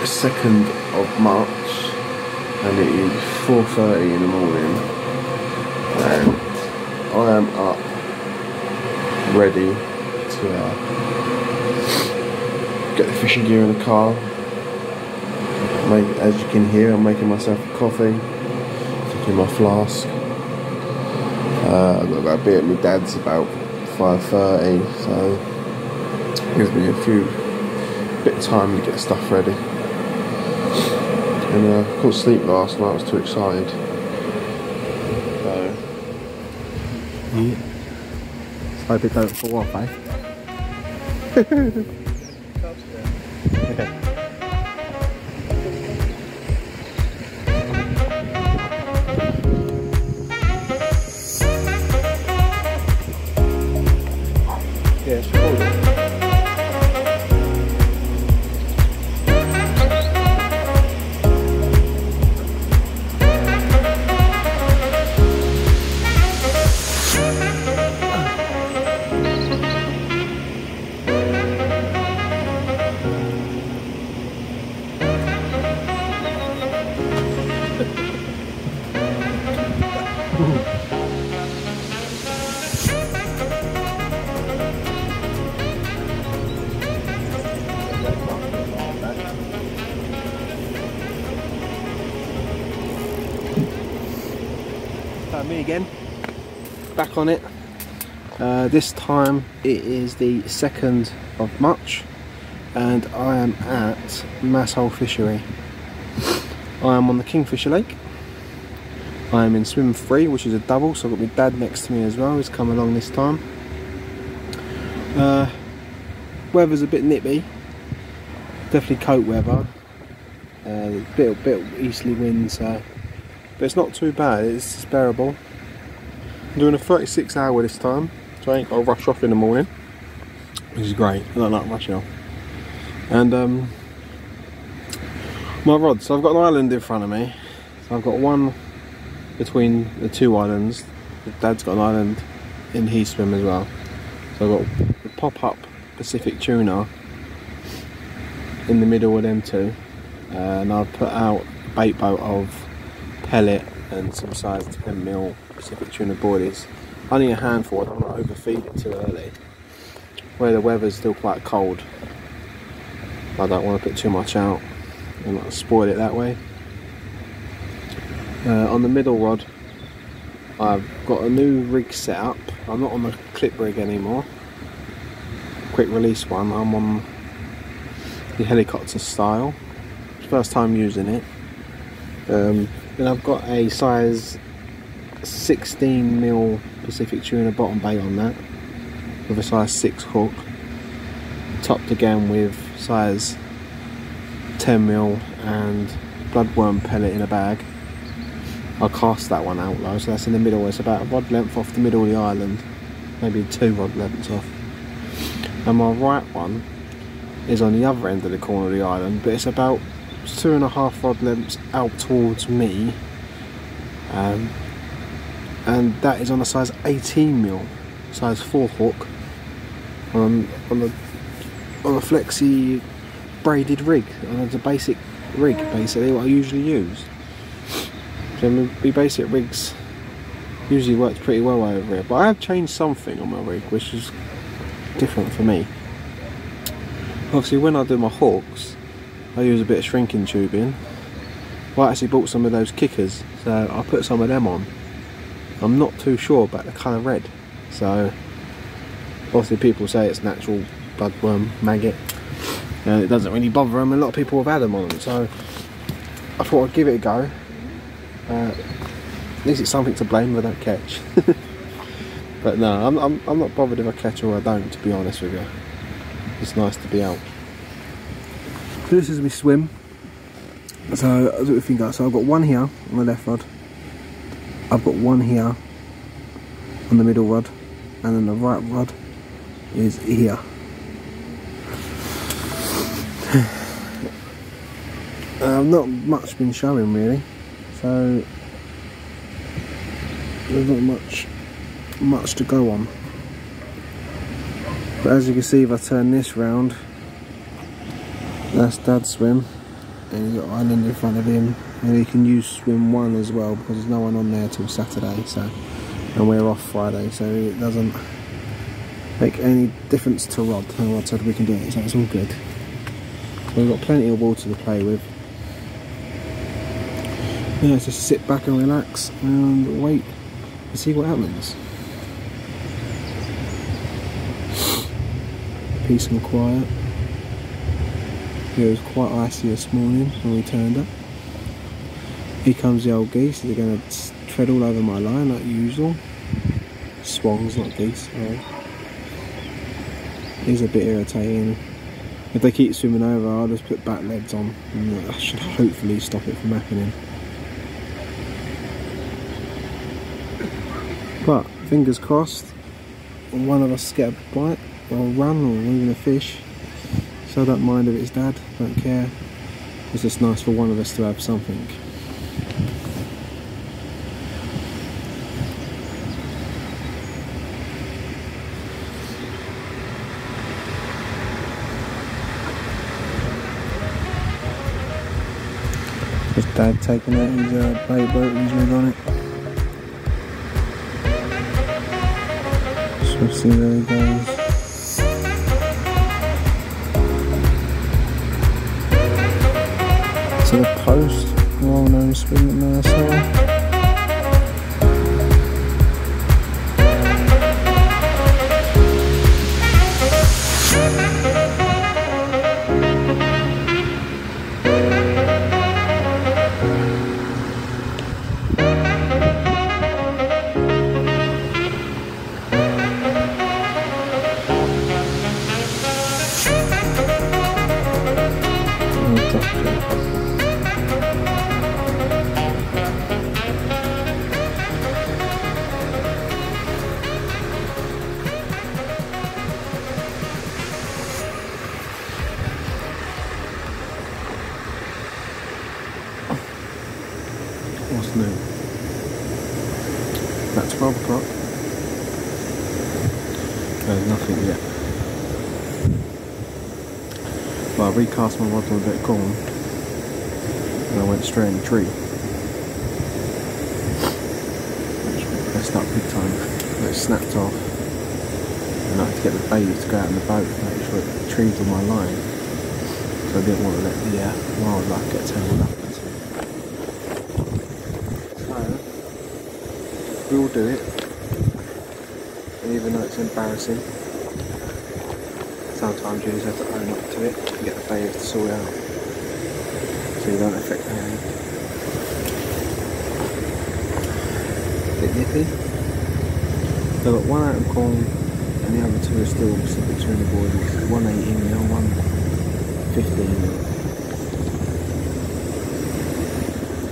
2nd of March and it is 4:30 in the morning and I am up ready to get the fishing gear in the car. As you can hear, I'm making myself a coffee, taking my flask. I've got to go be at my dad's about 5:30, so it gives me a bit of time to get stuff ready. And I couldn't sleep last night, I was too excited. So yeah. Hope it don't fall off, eh? Okay. Yeah, sure. Me again, back on it. This time it is the 2nd of March and I am at Mousehole fishery. I am on the Kingfisher Lake. I am in swim 3, which is a double, so I've got my dad next to me as well. He's come along this time. Weather's a bit nippy, definitely coat weather. Bit easterly winds, but it's not too bad, it's bearable. I'm doing a 36-hour this time, so I ain't got to rush off in the morning, which is great. I don't like rushing off. And my rods, so I've got an island in front of me. So I've got one between the two islands. Dad's got an island in his swim as well. So I've got the pop-up Pacific tuna in the middle of them two. And I've put out a bait boat of pellet and some size 10mm Pacific tuna boilies. Only a handful, I don't want to overfeed it too early. Where the weather's still quite cold, I don't want to put too much out and not spoil it that way. On the middle rod, I've got a new rig set up. I'm not on the clip rig anymore, quick release one. I'm on the helicopter style. First time using it. Then I've got a size 16mm Pacific tuna bottom bait on that with a size 6 hook, topped again with size 10mm and bloodworm pellet in a bag. I'll cast that one out though, so that's in the middle. It's about a rod length off the middle of the island, maybe 2 rod lengths off. And my right one is on the other end of the corner of the island, but it's about 2.5 rod lengths out towards me, and that is on a size 18mm, size 4 hook on a flexi braided rig. And it's a basic rig, basically what I usually use. So my basic rigs usually works pretty well over here, but I have changed something on my rig which is different for me. Obviously when I do my hooks I use a bit of shrinking tubing. I actually bought some of those kickers, so I put some of them on I'm not too sure about the colour red. So obviously people say it's natural bloodworm maggot and it doesn't really bother them. A lot of people have had them on them, so I thought I'd give it a go. At least it's something to blame if I don't catch. But no, I'm not bothered if I catch or I don't, to be honest with you. It's nice to be out. So this is my swim. So as we think, so I've got one here on the left rod. I've got one here on the middle rod, and then the right rod is here. Not much been showing really, so there's not much to go on. But as you can see, if I turn this round, that's Dad's swim, and he's got island in front of him, and he can use swim 1 as well because there's no one on there till Saturday, so, and we're off Friday, so it doesn't make any difference to Rod. And Rod said we can do it, so it's all good. We've got plenty of water to play with. Yeah, just sit back and relax and wait to see what happens. Peace and quiet. It was quite icy this morning when we turned up. Here comes the old geese. They're going to tread all over my line like usual. Swans, not geese. Right. It's a bit irritating. If they keep swimming over, I'll just put back leads on, and that should hopefully stop it from happening. But fingers crossed, one of us get a bite or a run or even a fish. So I don't mind if it's Dad, don't care. It's just nice for one of us to have something. There's Dad taking out his bait boat and he's rig on it. So see, there he goes. To the post, well-known swim at Mousehole. What's new? About 12 o'clock. There's nothing yet. Well, I recast my rod on a bit of corn and I went straight in the tree. Which messed up big time. And it snapped off. And I had to get the baby to go out in the boat and make sure it retrieved on my line. So I didn't want to let the wildlife get tangled up. We will do it, and even though it's embarrassing, sometimes you just have to own up to it and get the bailiff to sort it out, so you don't affect anything. Bit nippy. I've got one out of corn, and the other two are still sitting between the boys. One 18 mil, one 15 mil.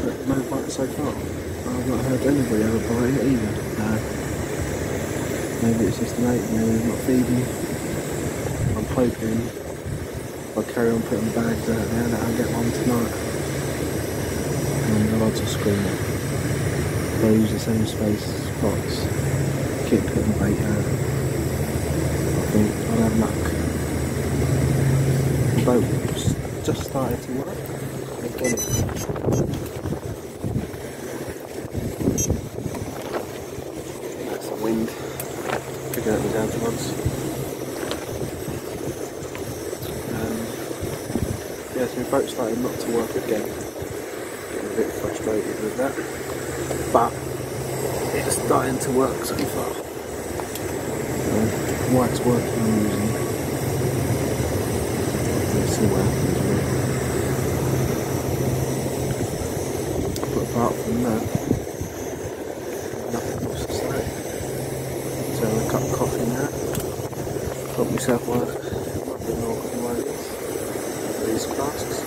But no bites so far. I've not heard anybody have a bite yet either. No. Maybe it's just late, maybe he's not feeding. I'm hoping if I carry on putting bags out there that I'll get one tonight. And the rods are screaming. If I use the same space spots, keep putting bait out, I think I'll have luck. The boat just started to work. Wind picking up the down rods. Yeah, so my boat started not to work again. Getting a bit frustrated with that, but it's starting to work so far. White's working on using. Let's see what happens with it. But apart from that, nothing else to say. So a cup of coffee now. Got myself one these flasks.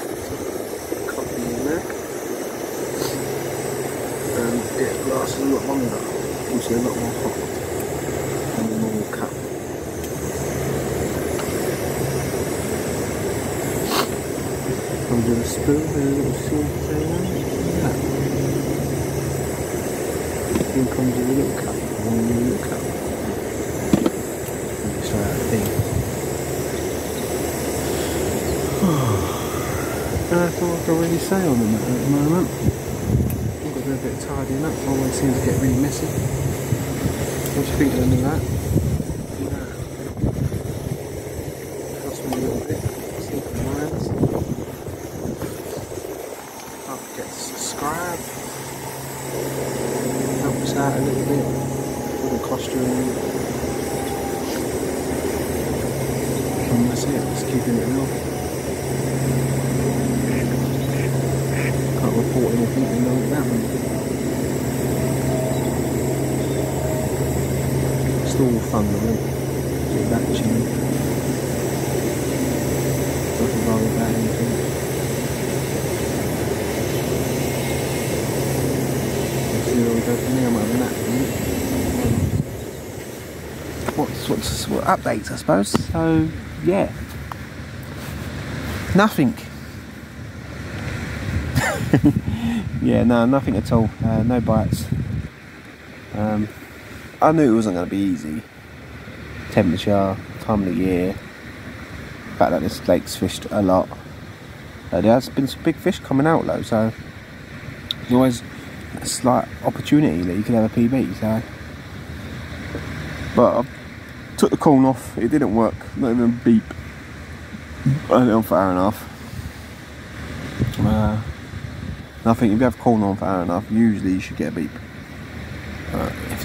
Coffee in there. And it lasts a lot longer. Also a lot more hot than the normal cup. Comes with a spoon and a little salt container. Then comes with a little cup. One little cup. Let's try that thing. That's all I can really say on the matter at the moment. I've got to do a bit of tidying up. Always seems to get really messy. What do you think of any of that? Yeah. Cost me a little bit. See the lines. Don't forget to subscribe. Help us out a little bit. Wouldn't cost you anything. And that's it. Just keeping it real. Can't report anything to know that one. All fun though, get back chilling. Nothing worry about anything. Let's see where we go from here. I'm having that. What updates I suppose? So yeah. Nothing. Yeah, no, nothing at all. No bites. I knew it wasn't going to be easy. Temperature, time of the year, the fact that this lake's fished a lot. There has been some big fish coming out though, so there's always a slight opportunity that you could have a PB. So, but I took the corn off. It didn't work. Not even beep. I had it on for an hour and a half. And I think if you have corn on for an hour and a half, usually you should get a beep.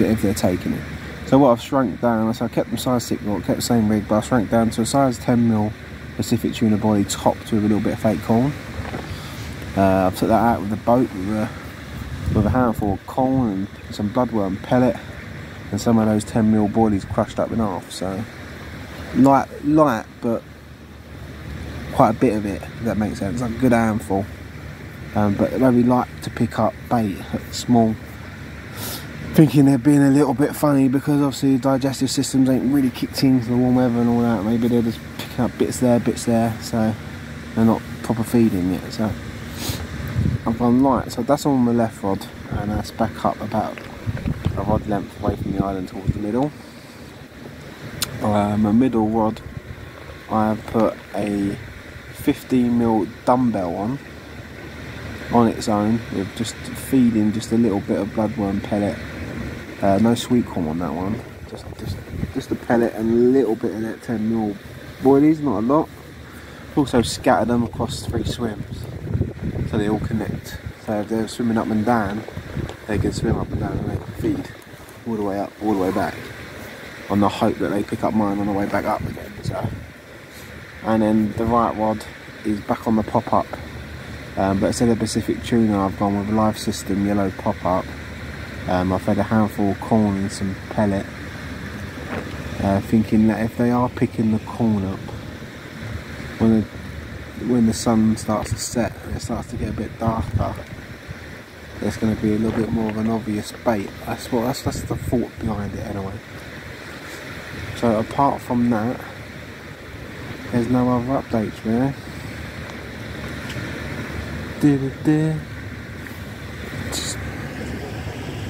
If they're taking it. So what I've shrunk down, so I kept them size 6, well, kept the same rig, but I shrank down to a size 10mm Pacific tuna body topped with a little bit of fake corn. I've took that out with the boat with a handful of corn and some bloodworm pellet and some of those 10mm boilies crushed up in half. So light, but quite a bit of it, if that makes sense. Like a good handful, but very light to pick up bait, small. Thinking they're being a little bit funny because obviously digestive systems ain't really kicked in to the warm weather and all that. Maybe they're just picking up bits there, so they're not proper feeding yet. So I've gone light, so that's on the left rod, and that's back up about a rod length away from the island towards the middle. My middle rod, I've put a 15mm dumbbell on its own, with just feeding just a little bit of bloodworm pellet. No sweet corn on that one, just a pellet and a little bit of that 10mm boilies, not a lot. Also scattered them across 3 swims so they all connect. So if they're swimming up and down, they can swim up and down and they can feed all the way up, all the way back, on the hope that they pick up mine on the way back up again. So, and then the right rod is back on the pop-up. But instead of Pacific tuna, I've gone with a live system yellow pop-up. I've had a handful of corn and some pellet, thinking that if they are picking the corn up, when the sun starts to set and it starts to get a bit darker, there's going to be a little bit more of an obvious bait. That's the thought behind it anyway. So apart from that, there's no other updates really.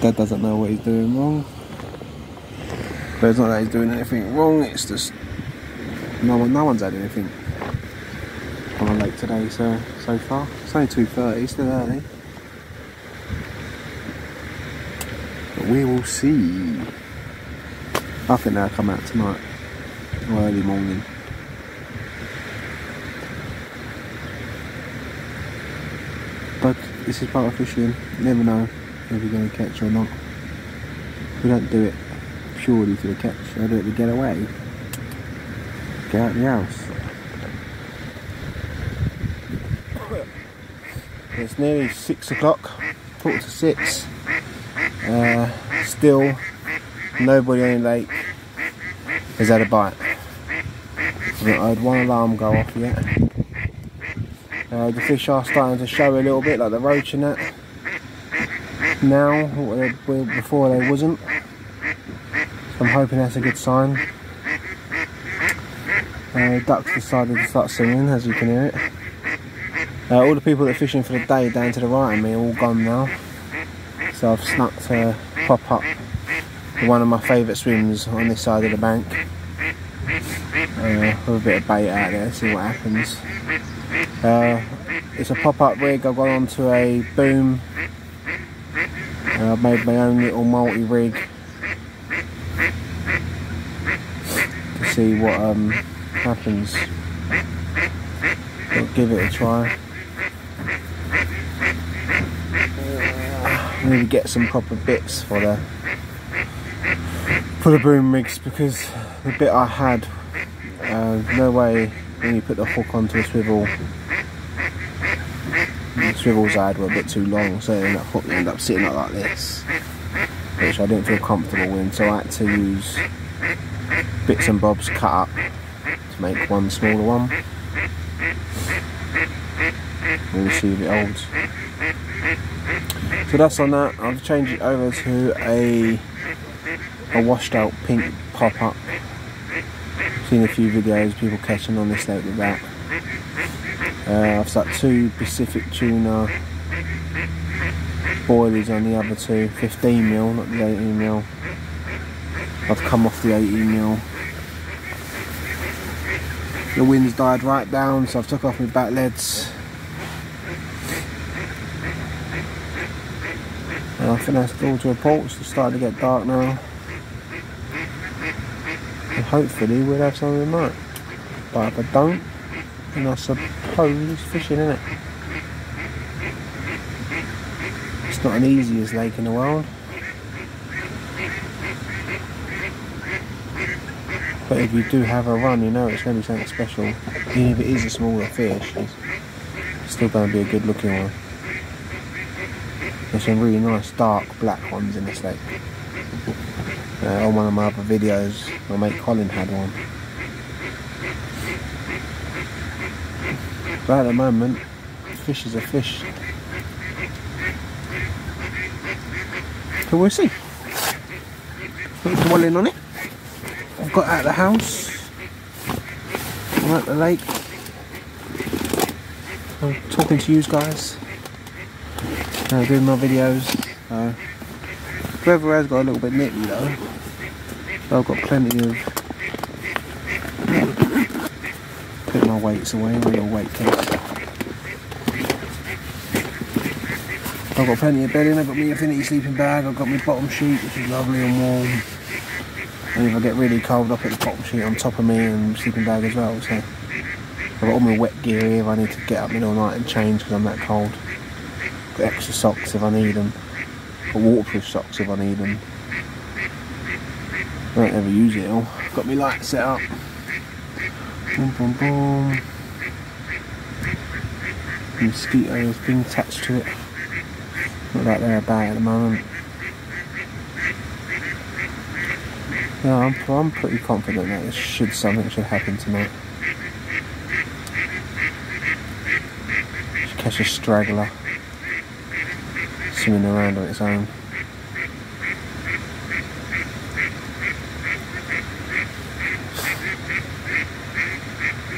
Dad doesn't know what he's doing wrong, but it's not that he's doing anything wrong, it's just no one's had anything on the lake today so far. It's only 2:30, still early, but we will see. I think they'll come out tonight or early morning. But this is part of fishing, you never know if you're going to catch or not. We don't do it purely for the catch. I do it to get away. Get out of the house. It's nearly 6 o'clock, 5:45. Still, nobody on the lake has had a bite. I've not heard one alarm go off yet. The fish are starting to show a little bit, like the roach and that. Now, before they wasn't. So I'm hoping that's a good sign. Ducks decided to start singing, as you can hear it. All the people that are fishing for the day down to the right of me are all gone now. So I've snuck to pop up one of my favourite swims on this side of the bank. With a bit of bait out there, see what happens. It's a pop-up rig. I've gone onto a boom. I've made my own little multi-rig to see what happens. I'll give it a try. I need to get some proper bits for the boom rigs, because the bit I had, no way when you put the hook onto a swivel, the swivels I had were a bit too long, so that hook ended up sitting up like this, which I didn't feel comfortable in, so I had to use bits and bobs cut up to make one smaller one. We'll see if it holds. So that's on that. I'll change it over to a washed out pink pop-up. Seen a few videos, people catching on this lake with that. I've stuck 2 Pacific tuna boilies on the other 2, 15mm, not the 18mm. I've come off the 18mm. The wind's died right down, so I've took off my back leads. I think that's all to report. It's starting to get dark now. And hopefully we'll have something tonight. But if I don't, then I suppose it's fishing, isn't it? It's not an easiest lake in the world. But if you do have a run, you know it's going to be something special. Even if it is a smaller fish, it's still going to be a good looking one. There's some really nice dark black ones in this lake. On one of my other videos, my mate Colin had one. But at the moment, fish is a fish. So we'll see. Not dwelling on it. I've got out of the house. I'm at the lake. I'm talking to you guys. Doing my videos. Weather has got a little bit nippy though. So I've got plenty of. Put my weights away, my little weight case. I've got plenty of bedding. I've got my infinity sleeping bag. I've got my bottom sheet, which is lovely and warm. And if I get really cold, I'll put the bottom sheet on top of me and sleeping bag as well. So I've got all my wet gear here if I need to get up middle of the night and change because I'm that cold. Got extra socks if I need them, or waterproof socks if I need them. I don't ever use it all. Got my light set up. Boom, boom, boom. Mosquitoes being attached to it. Not like they're about at the moment. Yeah, I'm pretty confident that something should happen tonight. Should catch a straggler swimming around on its own.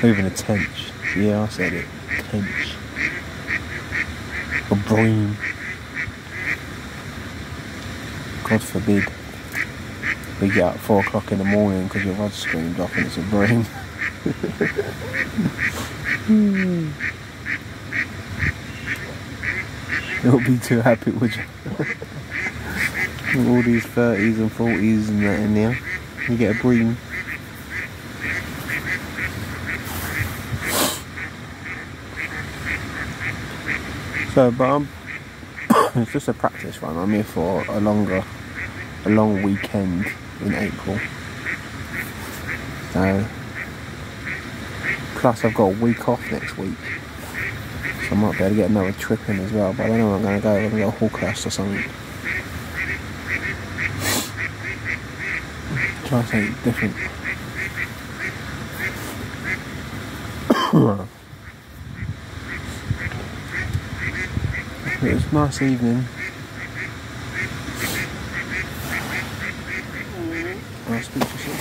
Even a tench. Yeah, I said it. Tench. Or bream. God forbid we get up at 4 o'clock in the morning because your rod's screamed off and it's a bream. You'll be too happy, would you? With all these 30s and 40s and that in there, you get a bream. So, but it's just a practice run. I'm here for a longer a long weekend in April. So, plus I've got a week off next week, so I might be able to get another trip in as well, but I don't know where I'm going to go. I'm going to go to Hawkhurst or something. Try something different. It was a nice evening. I'll speak to you soon.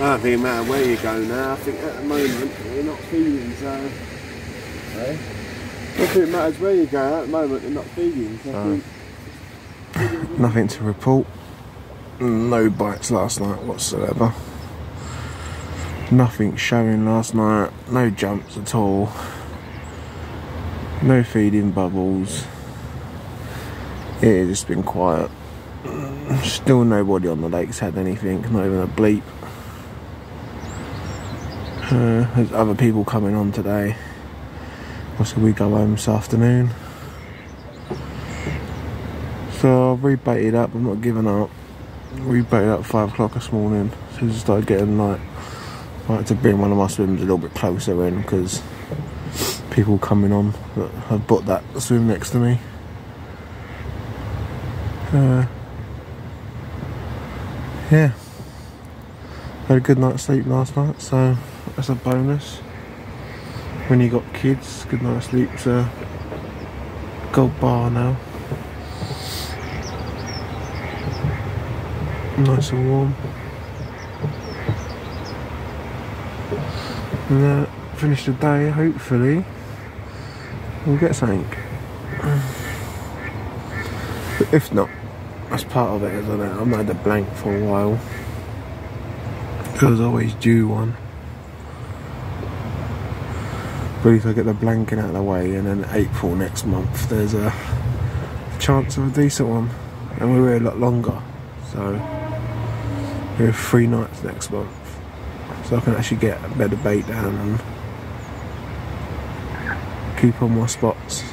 I don't think it matters where you go now. I think at the moment you're not feeding, so I don't think it matters where you go at the moment. They're not feeding. So nothing to report. No bites last night whatsoever. Nothing showing last night. No jumps at all. No feeding bubbles. It has just been quiet. Still nobody on the lake's had anything. Not even a bleep. There's other people coming on today. Also, we go home this afternoon. So I've rebaited up. I'm not giving up. Rebaited up 5 o'clock this morning. So I just started getting like to bring one of my swims a little bit closer in, because people coming on that have booked that swim next to me. Yeah. Had a good night's sleep last night, so that's a bonus. When you got kids, good night's sleep's a gold bar now. Nice and warm. And finish the day, hopefully we'll get something. But if not, that's part of it, isn't it? I've had a blank for a while. Because I always due one. But if I get the blanking out of the way, and then April next month there's a chance of a decent one. And we're here a lot longer. So we have 3 nights next month. So I can actually get a better bait down and keep on my spots.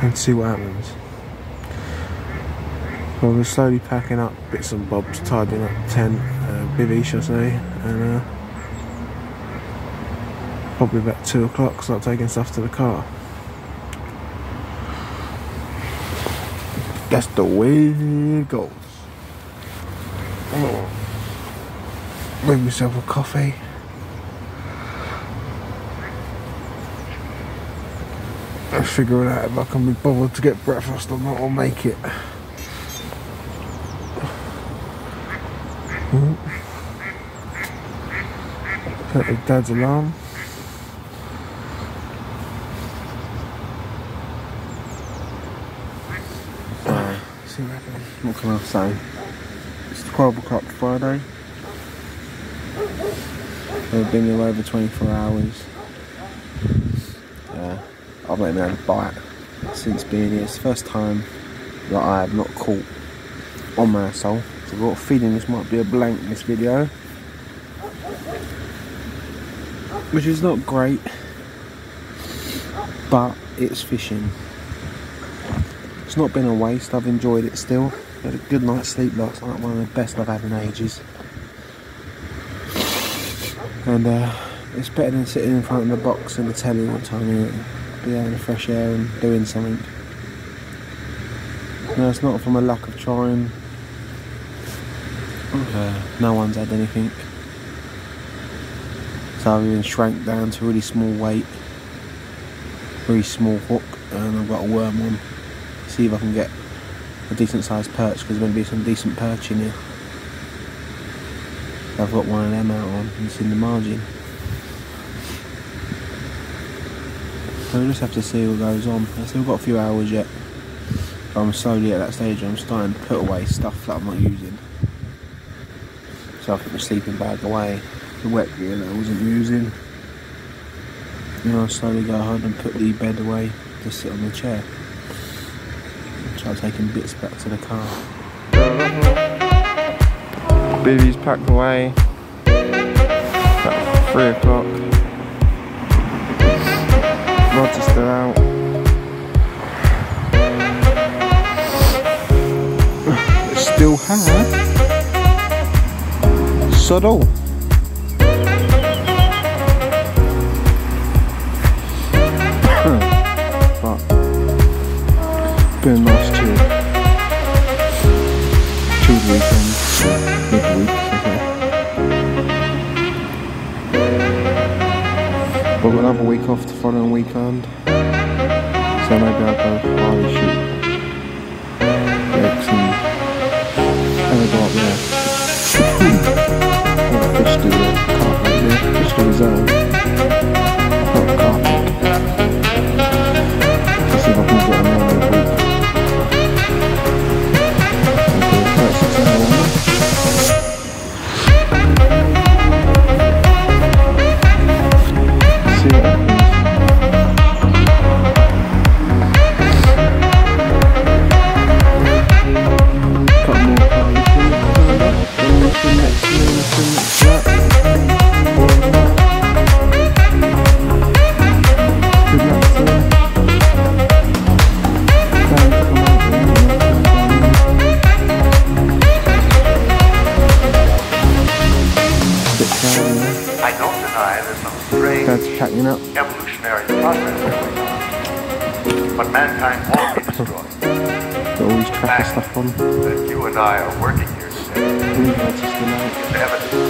And see what happens. So we're slowly packing up bits and bobs, tidying up the tent, bivvy, shall I say, and probably about 2 o'clock start taking stuff to the car. That's the way it goes. Oh. Make myself a coffee. I'll figure it out if I can be bothered to get breakfast or not, or make it. Set the dad's alarm. See what happens. What can I say? It's 12 o'clock Friday. I've been here over 24 hours. I've not even had a bite since being here. It's the first time that I have not caught on Mousehole. So I've got a feeling this might be a blank in this video, which is not great, but it's fishing. It's not been a waste, I've enjoyed it still. I had a good night's sleep last night, one of the best I've had in ages. And it's better than sitting in front of the box and the telly all the time, isn't it? Be out in the fresh air and doing something. No, it's not from a lack of trying. No one's had anything. So I've even shrank down to a really small weight, really small hook, and I've got a worm on. See if I can get a decent sized perch, because there's going to be some decent perch in here. I've got one of them out on, and it's in the margin. So we'll just have to see what goes on. I've still got a few hours yet. But I'm slowly at that stage where I'm starting to put away stuff that I'm not using. So I put my sleeping bag away, the wet gear that I wasn't using. And I'll slowly go ahead and put the bed away to sit on the chair. Try taking bits back to the car. Bivvy's packed away. About 3 o'clock. Rods are still out. Still had sod all. But been a nice chilled weekend. Midweek, okay. But we've got another week off the following weekend, so maybe I'll go Harley shoot X and have a go up there. What a fish do there? Carp right there. Fish do his own. Not a carp. Let's see if I can get another week. Okay, 36 hours. See what happens. I don't deny there's some strange evolutionary process going on, but mankind won't be destroyed. Got all these tracker stuff on. That you and I are working here today is evidence of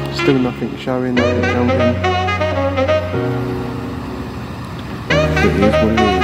that. Still nothing showing, nothing jumping. It is what it is.